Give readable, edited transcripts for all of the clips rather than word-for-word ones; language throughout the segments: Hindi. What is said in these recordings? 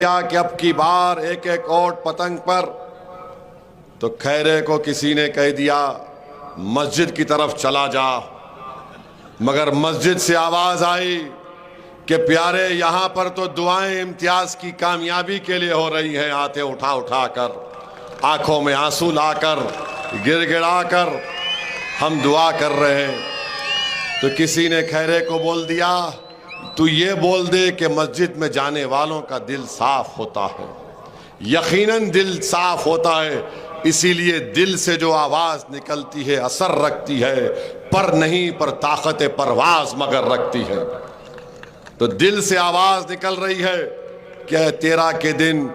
कि अब की बार एक एक ओट पतंग पर, तो खैरे को किसी ने कह दिया मस्जिद की तरफ चला जा। मगर मस्जिद से आवाज आई कि प्यारे, यहां पर तो दुआएं इम्तियाज की कामयाबी के लिए हो रही हैं। आते उठा उठा कर, आंखों में आंसू लाकर, गिड़गिड़ा कर हम दुआ कर रहे हैं। तो किसी ने खैरे को बोल दिया, तू ये बोल दे कि मस्जिद में जाने वालों का दिल साफ होता है। यकीनन दिल साफ होता है, इसीलिए दिल से जो आवाज निकलती है असर रखती है, पर नहीं पर ताकत परवाज मगर रखती है। तो दिल से आवाज निकल रही है कि 13 के दिन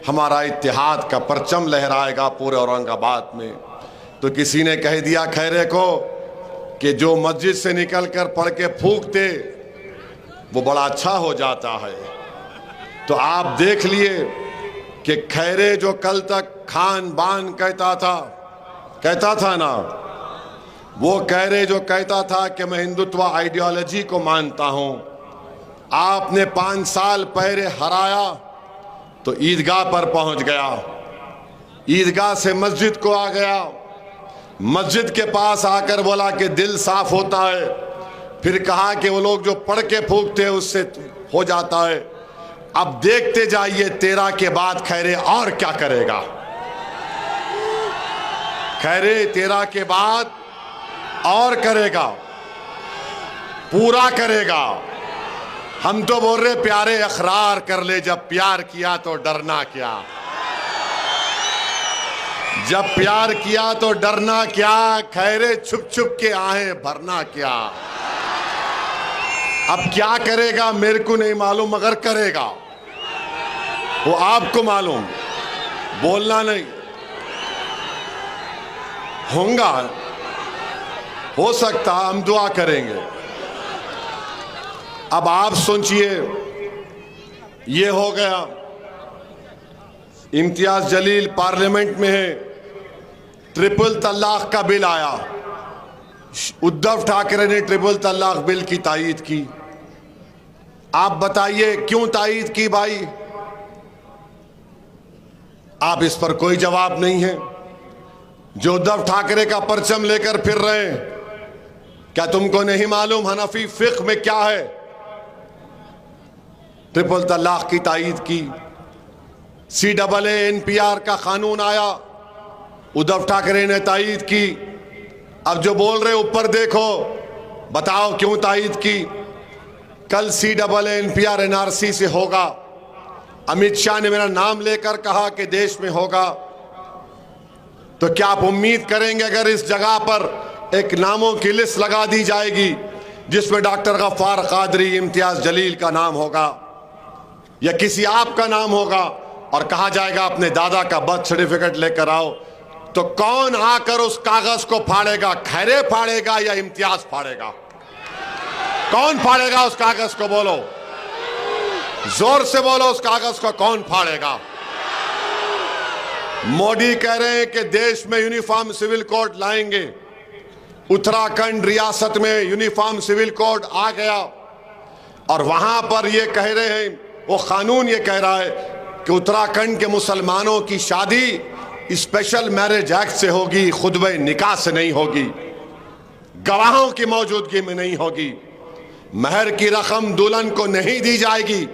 हमारा इत्तेहाद का परचम लहराएगा पूरे औरंगाबाद में। तो किसी ने कह दिया खैरे को कि जो मस्जिद से निकलकर पढ़ के फूंकते वो बड़ा अच्छा हो जाता है। तो आप देख लिए कि खैरे जो कल तक खान बान कहता था ना, वो खैरे जो कहता था कि मैं हिंदुत्व आइडियोलॉजी को मानता हूं, आपने 5 साल पहले हराया तो ईदगाह पर पहुंच गया, ईदगाह से मस्जिद को आ गया, मस्जिद के पास आकर बोला कि दिल साफ होता है, फिर कहा कि वो लोग जो पढ़ के फूंकते हैं उससे हो जाता है। अब देखते जाइए 13 के बाद खैरे और क्या करेगा। खैरे 13 के बाद और करेगा, पूरा करेगा। हम तो बोल रहे प्यारे इकरार कर ले, जब प्यार किया तो डरना क्या, जब प्यार किया तो डरना क्या, खैरे छुप छुप के आहें भरना क्या। अब क्या करेगा मेरे को नहीं मालूम, मगर करेगा, वो आपको मालूम, बोलना नहीं। होगा, हो सकता, हम दुआ करेंगे। अब आप सोचिए, ये हो गया, इम्तियाज जलील पार्लियामेंट में है, ट्रिपल तलाक का बिल आया, उद्धव ठाकरे ने ट्रिपल तलाक बिल की तायीद की। आप बताइए क्यों तायीद की भाई? आप इस पर कोई जवाब नहीं है। जो उद्धव ठाकरे का परचम लेकर फिर रहे हैं, क्या तुमको नहीं मालूम हनफी फिक्र में क्या है? ट्रिपल तलाक की तायीद की। CAA NPR का कानून आया, उद्धव ठाकरे ने तायीद की। अब जो बोल रहे ऊपर देखो, बताओ क्यों तायीद की? कल CAA NPR NRC से होगा। अमित शाह ने मेरा नाम लेकर कहा कि देश में होगा। तो क्या आप उम्मीद करेंगे अगर इस जगह पर एक नामों की लिस्ट लगा दी जाएगी जिसमें डॉक्टर गफ्फार कादरी, इम्तियाज जलील का नाम होगा या किसी आपका नाम होगा, और कहा जाएगा अपने दादा का बर्थ सर्टिफिकेट लेकर आओ, तो कौन आकर उस कागज को फाड़ेगा? खैरे फाड़ेगा या इम्तियाज फाड़ेगा? कौन फाड़ेगा उस कागज को? बोलो, जोर से बोलो, उस कागज को कौन फाड़ेगा? मोदी कह रहे हैं कि देश में यूनिफॉर्म सिविल कोड लाएंगे। उत्तराखंड रियासत में यूनिफॉर्म सिविल कोड आ गया, और वहां पर ये कह रहे हैं, वो कानून ये कह रहा है कि उत्तराखंड के मुसलमानों की शादी स्पेशल मैरिज एक्ट से होगी, खुतबे निकाह से नहीं होगी, गवाहों की मौजूदगी में नहीं होगी, महर की रकम दुल्हन को नहीं दी जाएगी।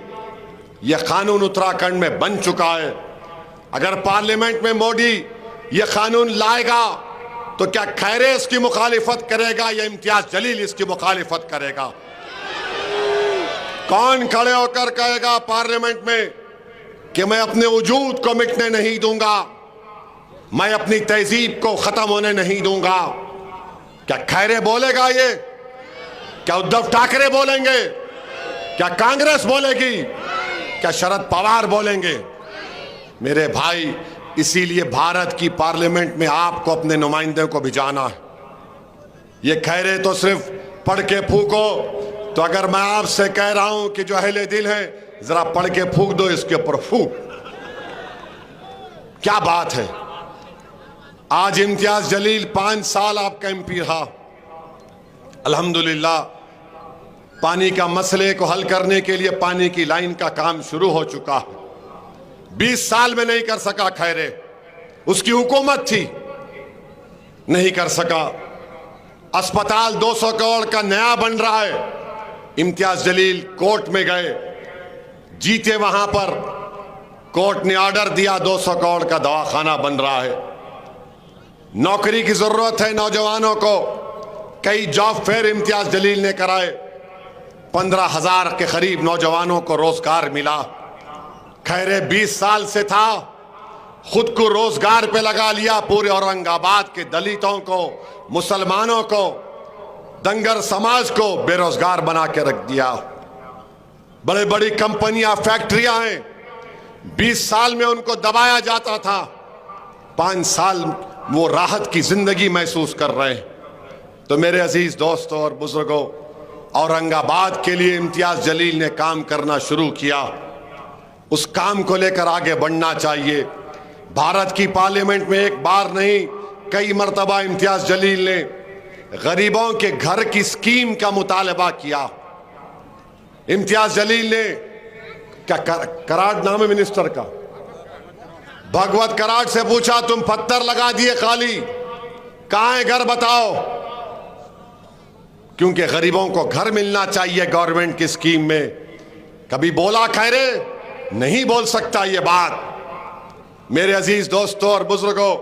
यह कानून उत्तराखंड में बन चुका है। अगर पार्लियामेंट में मोदी यह कानून लाएगा तो क्या खैरे इसकी मुखालिफत करेगा या इम्तियाज जलील इसकी मुखालिफत करेगा? कौन खड़े होकर कहेगा पार्लियामेंट में कि मैं अपने वजूद को मिटने नहीं दूंगा, मैं अपनी तहजीब को खत्म होने नहीं दूंगा? क्या खैरे बोलेगा ये? क्या उद्धव ठाकरे बोलेंगे? क्या कांग्रेस बोलेगी? क्या शरद पवार बोलेंगे? मेरे भाई, इसीलिए भारत की पार्लियामेंट में आपको अपने नुमाइंदों को भिजाना है। ये खैरे तो सिर्फ पढ़ के फूको। तो अगर मैं आपसे कह रहा हूं कि जो अहले दिल है, जरा पढ़ के फूक दो इसके ऊपर, फूक। क्या बात है। आज इम्तियाज जलील 5 साल आपका MP रहा। अल्हम्दुलिल्लाह पानी का मसले को हल करने के लिए पानी की लाइन का काम शुरू हो चुका है। 20 साल में नहीं कर सका खैरे, उसकी हुकूमत थी, नहीं कर सका। अस्पताल 200 करोड़ का नया बन रहा है, इम्तियाज जलील कोर्ट में गए, जीते वहां पर, कोर्ट ने ऑर्डर दिया 200 करोड़ का दवाखाना बन रहा है। नौकरी की जरूरत है नौजवानों को, कई जॉब फेयर इम्तियाज जलील ने कराए, 15,000 के करीब नौजवानों को रोजगार मिला। खैरे 20 साल से था, खुद को रोजगार पे लगा लिया, पूरे औरंगाबाद के दलितों को, मुसलमानों को, दंगर समाज को बेरोजगार बना के रख दिया। बड़े बड़ी कंपनियां, फैक्ट्रियां हैं, 20 साल में उनको दबाया जाता था, 5 साल वो राहत की जिंदगी महसूस कर रहे हैं। तो मेरे अजीज दोस्तों और बुजुर्गों, औरंगाबाद के लिए इम्तियाज जलील ने काम करना शुरू किया, उस काम को लेकर आगे बढ़ना चाहिए। भारत की पार्लियामेंट में एक बार नहीं, कई मर्तबा इम्तियाज जलील ने गरीबों के घर की स्कीम का मुतालबा किया। इम्तियाज जलील ने क्या कराड़ नाम है मिनिस्टर का, भगवत कराड़ से पूछा, तुम पत्थर लगा दिए खाली, कहां है घर बताओ, क्योंकि गरीबों को घर मिलना चाहिए गवर्नमेंट की स्कीम में। कभी बोला खैरे? नहीं बोल सकता ये बात। मेरे अजीज दोस्तों और बुजुर्गों,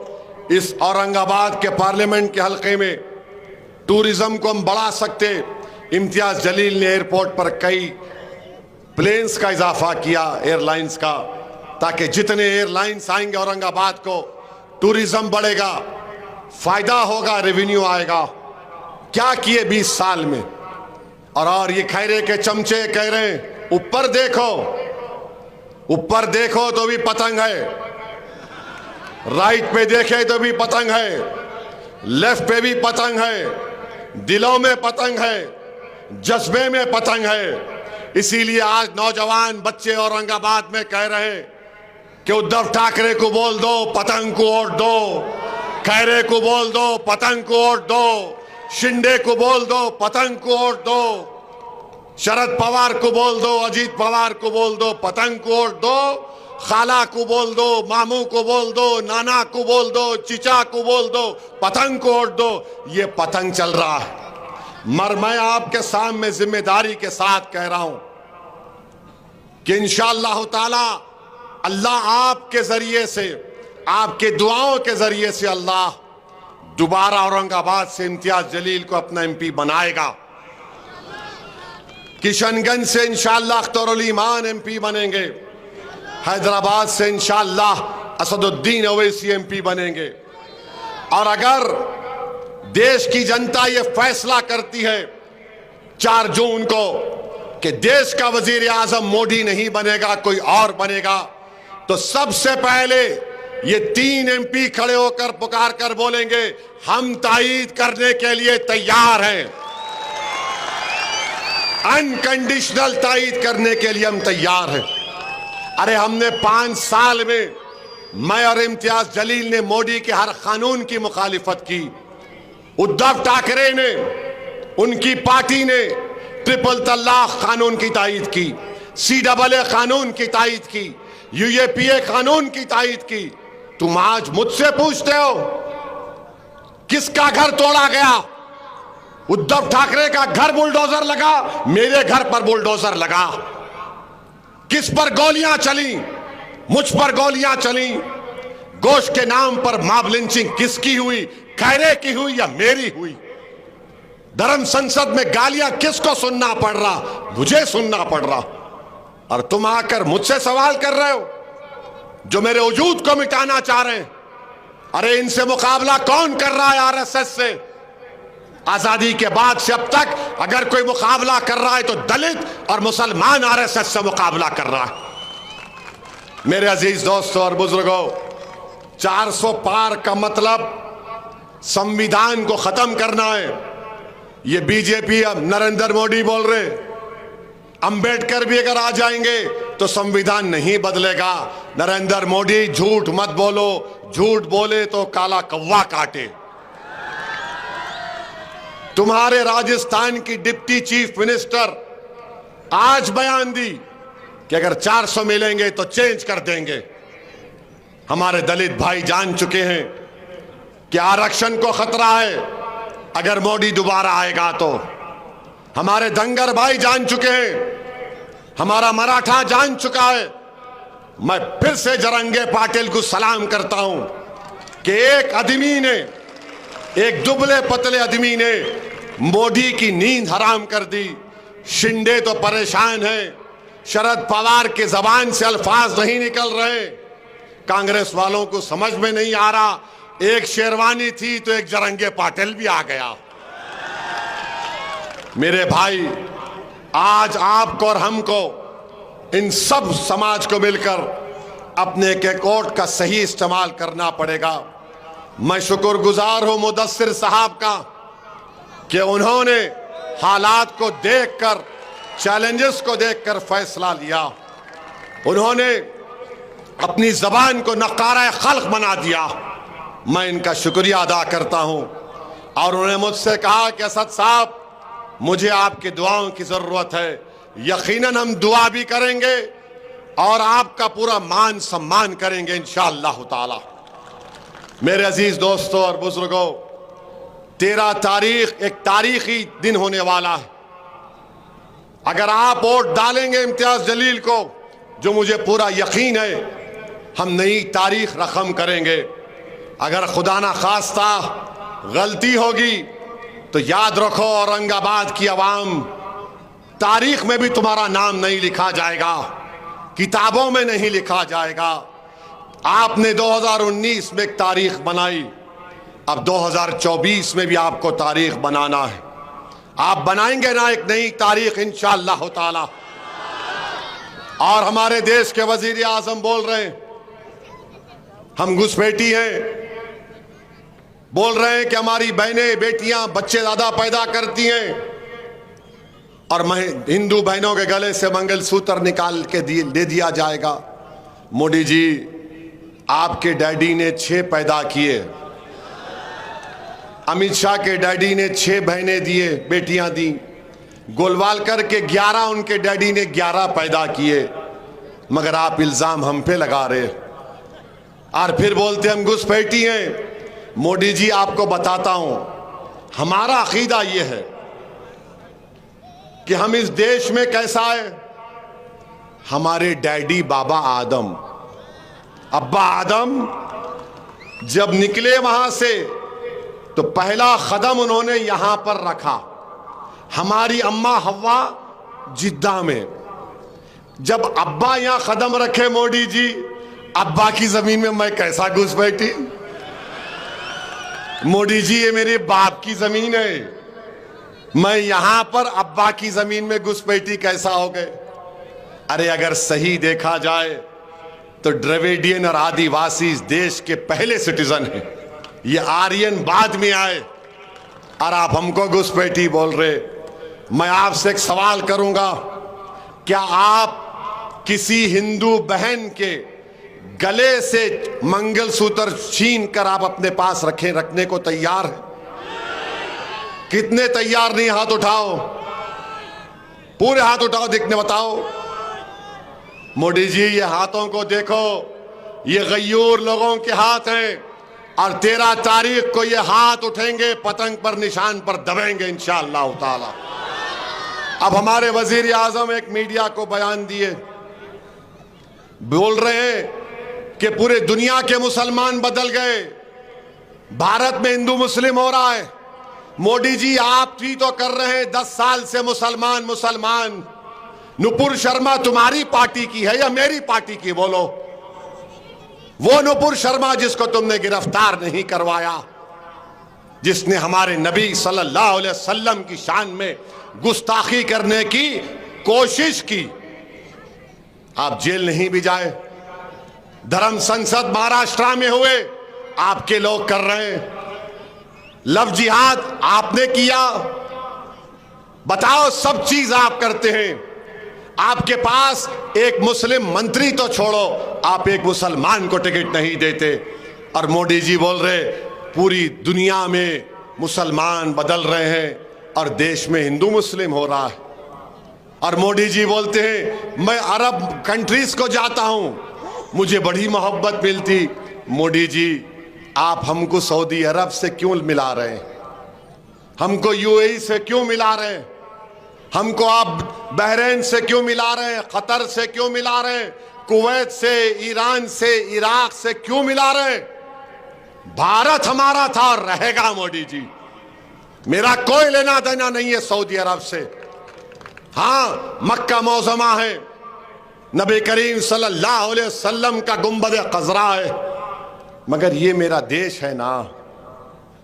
इस औरंगाबाद के पार्लियामेंट के हलके में टूरिज्म को हम बढ़ा सकते। इम्तियाज जलील ने एयरपोर्ट पर कई प्लेन्स का इजाफा किया, एयरलाइंस का, ताकि जितने एयरलाइंस आएंगे औरंगाबाद को, टूरिज्म बढ़ेगा, फायदा होगा, रेवेन्यू आएगा। क्या किए 20 साल में? और ये खैरे के चमचे कह रहे हैं ऊपर देखो, ऊपर देखो तो भी पतंग है, राइट पे देखे तो भी पतंग है, लेफ्ट पे भी पतंग है, दिलों में पतंग है, जज्बे में पतंग है। इसीलिए आज नौजवान बच्चे औरंगाबाद में कह रहे हैं कि उद्धव ठाकरे को बोल दो, पतंग को वोट दो, खैरे को बोल दो, पतंग को वोट दो, शिंदे को बोल दो, पतंग को वोट दो, शरद पवार को बोल दो, अजीत पवार को बोल दो, पतंग को वोट दो, खाला को बोल दो, मामू को बोल दो, नाना को बोल दो, चिचा को बोल दो, पतंग को वोट दो। ये पतंग चल रहा है। मगर मैं आपके सामने जिम्मेदारी के साथ कह रहा हूं कि इंशाअल्लाह ताला अल्लाह आपके जरिए से, आपके दुआओं के जरिए से अल्लाह दोबारा औरंगाबाद से इम्तियाज जलील को अपना एमपी बनाएगा। किशनगंज से इंशाअल्लाह अख्तरुल ईमान एमपी बनेंगे, हैदराबाद से इंशाअल्लाह असदुद्दीन ओवैसी एमपी बनेंगे। और अगर देश की जनता ये फैसला करती है 4 जून को कि देश का वजीर आजम मोदी नहीं बनेगा, कोई और बनेगा, तो सबसे पहले ये 3 एमपी खड़े होकर पुकार कर बोलेंगे, हम तायीद करने के लिए तैयार हैं, अनकंडीशनल तायीद करने के लिए हम तैयार हैं। अरे हमने 5 साल में, मैं और इम्तियाज जलील ने मोदी के हर कानून की मुखालिफत की, उद्धव ठाकरे ने, उनकी पार्टी ने ट्रिपल तलाक कानून की तायीद की, CAA कानून की तायीद की, UAPA कानून की तायीद की। तुम आज मुझसे पूछते हो किसका घर तोड़ा गया? उद्धव ठाकरे का घर बुलडोजर लगा, मेरे घर पर बुलडोजर लगा। किस पर गोलियां चली? मुझ पर गोलियां चली। गोश्त के नाम पर मॉब लिंचिंग किसकी हुई? खैरे की हुई या मेरी हुई? धर्म संसद में गालियां किसको सुनना पड़ रहा? मुझे सुनना पड़ रहा। और तुम आकर मुझसे सवाल कर रहे हो जो मेरे वजूद को मिटाना चाह रहे हैं। अरे इनसे मुकाबला कौन कर रहा है? आरएसएस से। आजादी के बाद से अब तक अगर कोई मुकाबला कर रहा है तो दलित और मुसलमान आरएसएस से मुकाबला कर रहा है। मेरे अजीज दोस्तों और बुजुर्गों, 400 पार का मतलब संविधान को खत्म करना है। ये बीजेपी, अब नरेंद्र मोदी बोल रहे, अंबेडकर भी अगर आ जाएंगे तो संविधान नहीं बदलेगा। नरेंद्र मोदी झूठ मत बोलो, झूठ बोले तो काला कौवा काटे। तुम्हारे राजस्थान की डिप्टी चीफ मिनिस्टर आज बयान दी कि अगर 400 मिलेंगे तो चेंज कर देंगे। हमारे दलित भाई जान चुके हैं कि आरक्षण को खतरा है अगर मोदी दोबारा आएगा तो। हमारे धनगर भाई जान चुके हैं, हमारा मराठा जान चुका है। मैं फिर से जरंगे पाटिल को सलाम करता हूं कि एक आदमी ने, एक दुबले पतले आदमी ने मोदी की नींद हराम कर दी। शिंदे तो परेशान है, शरद पवार के जबान से अल्फाज नहीं निकल रहे, कांग्रेस वालों को समझ में नहीं आ रहा। एक शेरवानी थी तो एक जरंगे पाटिल भी आ गया। मेरे भाई, आज आपको और हमको, इन सब समाज को मिलकर अपने के कोर्ट का सही इस्तेमाल करना पड़ेगा। मैं शुक्रगुजार हूं मुदस्सिर साहब का कि उन्होंने हालात को देखकर, चैलेंजेस को देखकर फैसला लिया। उन्होंने अपनी जबान को नकारा खल्क बना दिया। मैं इनका शुक्रिया अदा करता हूं। और उन्होंने मुझसे कहा कि असद साहब, मुझे आपकी दुआओं की जरूरत है। यकीनन हम दुआ भी करेंगे और आपका पूरा मान सम्मान करेंगे इंशाअल्लाह ताला। मेरे अजीज दोस्तों और बुजुर्गों, 13 तारीख एक तारीखी दिन होने वाला है। अगर आप वोट डालेंगे इम्तियाज जलील को, जो मुझे पूरा यकीन है, हम नई तारीख रकम करेंगे। अगर खुदा ना खास्ता गलती होगी तो याद रखो, औरंगाबाद की आवाम, तारीख में भी तुम्हारा नाम नहीं लिखा जाएगा, किताबों में नहीं लिखा जाएगा। आपने 2019 में एक तारीख बनाई, अब 2024 में भी आपको तारीख बनाना है। आप बनाएंगे ना एक नई तारीख इंशाअल्लाह ताला। और हमारे देश के वजीर आजम बोल रहे हैं हम घुसपैठी हैं, बोल रहे हैं कि हमारी बहनें बेटियां बच्चे ज्यादा पैदा करती हैं, और मैं हिंदू बहनों के गले से मंगलसूत्र निकाल के दे दिया जाएगा। मोदी जी, आपके डैडी ने 6 पैदा किए, अमित शाह के डैडी ने 6 बहनें दिए, बेटियां दी, गोलवालकर के 11, उनके डैडी ने 11 पैदा किए, मगर आप इल्जाम हम पे लगा रहे और फिर बोलते हम घुसपैठी हैं। मोदी जी, आपको बताता हूं, हमारा अकीदा यह है कि हम इस देश में कैसा है, हमारे डैडी बाबा आदम, अब्बा आदम जब निकले वहां से तो पहला कदम उन्होंने यहां पर रखा। हमारी अम्मा हव्वा जिद्दा में, जब अब्बा यहां कदम रखे मोदी जी, अब्बा की जमीन में मैं कैसा घुस बैठी। मोदी जी, ये मेरे बाप की जमीन है, मैं यहां पर अब्बा की जमीन में घुसपैठी कैसा हो गए। अरे अगर सही देखा जाए तो द्रविडियन और आदिवासी इस देश के पहले सिटीजन हैं, ये आर्यन बाद में आए और आप हमको घुसपैठी बोल रहे। मैं आपसे एक सवाल करूंगा, क्या आप किसी हिंदू बहन के गले से मंगलसूत्र छीन कर आप अपने पास रखने को तैयार हैं? कितने तैयार नहीं? हाथ उठाओ, पूरे हाथ उठाओ, देखने बताओ। मोदी जी, ये हाथों को देखो, ये गयूर लोगों के हाथ हैं और 13 तारीख को ये हाथ उठेंगे, पतंग पर निशान पर दबेंगे इंशाअल्लाह ताला। अब हमारे वजीर आजम एक मीडिया को बयान दिए, बोल रहे हैं कि पूरे दुनिया के मुसलमान बदल गए, भारत में हिंदू मुस्लिम हो रहा है। मोदी जी, आप भी तो कर रहे हैं 10 साल से मुसलमान मुसलमान। नुपुर शर्मा तुम्हारी पार्टी की है या मेरी पार्टी की? बोलो। वो नुपुर शर्मा जिसको तुमने गिरफ्तार नहीं करवाया, जिसने हमारे नबी सल्लल्लाहु अलैहि वसल्लम की शान में गुस्ताखी करने की कोशिश की, आप जेल नहीं भी जाए। धर्म संसद महाराष्ट्र में हुए, आपके लोग कर रहे हैं। लव जिहाद आपने किया, बताओ, सब चीज आप करते हैं। आपके पास एक मुस्लिम मंत्री तो छोड़ो, आप एक मुसलमान को टिकट नहीं देते। और मोदी जी बोल रहे पूरी दुनिया में मुसलमान बदल रहे हैं और देश में हिंदू मुस्लिम हो रहा है। और मोदी जी बोलते हैं मैं अरब कंट्रीज को जाता हूं, मुझे बड़ी मोहब्बत मिलती। मोदी जी, आप हमको सऊदी अरब से क्यों मिला रहे हैं? हमको यूएई से क्यों मिला रहे हैं? हमको आप बहरीन से क्यों मिला रहे हैं? कतर से क्यों मिला रहे हैं? कुवैत से, ईरान से, इराक से क्यों मिला रहे हैं? भारत हमारा था और रहेगा मोदी जी। मेरा कोई लेना देना नहीं है सऊदी अरब से। हाँ, मक्का मौजमा है, नबी करीम सल्लल्लाहु अलैहि वसल्लम का गुंबद खजरा है, मगर ये मेरा देश है ना।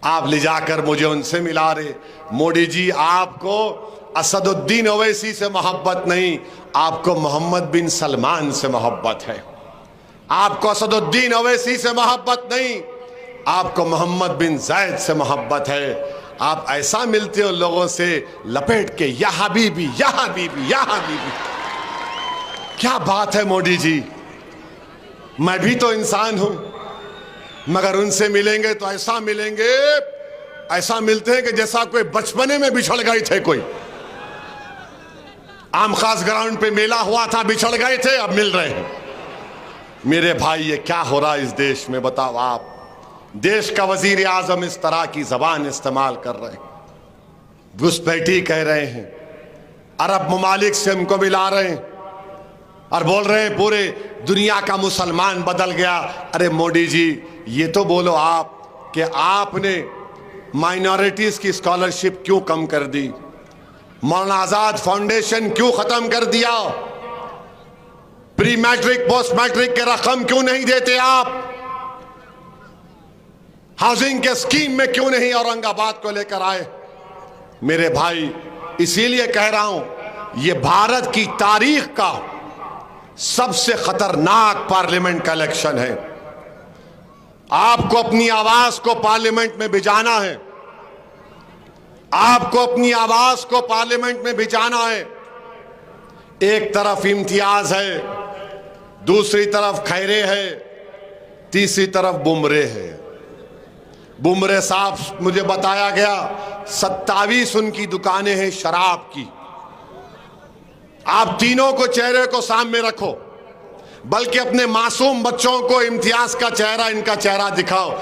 आप ले जाकर मुझे उनसे मिला रहे। मोदी जी, आपको असदुद्दीन ओवैसी से मोहब्बत नहीं, आपको मोहम्मद बिन सलमान से मोहब्बत है। आपको असदुद्दीन ओवैसी से मोहब्बत नहीं, आपको मोहम्मद बिन जायद से मोहब्बत है। आप ऐसा मिलते हो लोगों से लपेट के, या हबीबी, या हबीबी, या हबीबी। क्या बात है मोदी जी, मैं भी तो इंसान हूं, मगर उनसे मिलेंगे तो ऐसा मिलेंगे, ऐसा मिलते हैं कि जैसा कोई बचपने में बिछड़ गए थे। कोई आम खास ग्राउंड पे मेला हुआ था, बिछड़ गए थे, अब मिल रहे हैं। मेरे भाई, ये क्या हो रहा है इस देश में? बताओ आप। देश का वजीर आजम इस तरह की जबान इस्तेमाल कर रहे हैं, घुसपैठी कह रहे हैं, अरब ममालिक से हमको मिला रहे हैं और बोल रहे हैं पूरे दुनिया का मुसलमान बदल गया। अरे मोदी जी, ये तो बोलो आप कि आपने माइनॉरिटीज की स्कॉलरशिप क्यों कम कर दी? मौलाना आजाद फाउंडेशन क्यों खत्म कर दिया? प्री मैट्रिक पोस्ट मैट्रिक के रकम क्यों नहीं देते आप? हाउसिंग के स्कीम में क्यों नहीं औरंगाबाद को लेकर आए? मेरे भाई, इसीलिए कह रहा हूं, यह भारत की तारीख का सबसे खतरनाक पार्लियामेंट का इलेक्शन है। आपको अपनी आवाज को पार्लियामेंट में भिजाना है, आपको अपनी आवाज को पार्लियामेंट में भिजाना है। एक तरफ इम्तियाज है, दूसरी तरफ खैरे है, तीसरी तरफ बुमरे है। बुमरे साहब, मुझे बताया गया 27 उनकी दुकानें हैं शराब की। आप तीनों को चेहरे को सामने रखो, बल्कि अपने मासूम बच्चों को इम्तियाज का चेहरा, इनका चेहरा दिखाओ।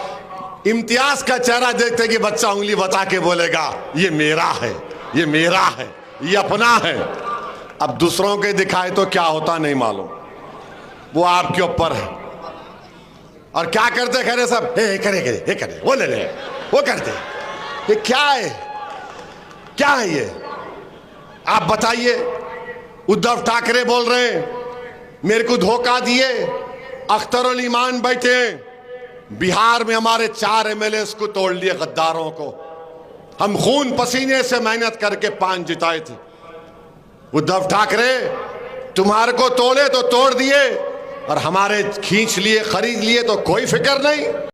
इम्तियाज का चेहरा देखते कि बच्चा उंगली बता के बोलेगा ये मेरा है, ये मेरा है, ये अपना है। अब दूसरों के दिखाए तो क्या होता नहीं मालूम, वो आपके ऊपर है। और क्या करते खरे सब, हे करे करे, हे करे, वो ले ले, वो करते। ये क्या है, क्या है ये? आप बताइए। उद्धव ठाकरे बोल रहे हैं मेरे को धोखा दिए, अख्तरुल ईमान बैठे हैं। बिहार में हमारे 4 एमएलए को तोड़ लिए गद्दारों को। हम खून पसीने से मेहनत करके 5 जिताए थे। उद्धव ठाकरे, तुम्हारे को तोड़े तो तोड़ दिए और हमारे खींच लिए, खरीद लिए तो कोई फिक्र नहीं।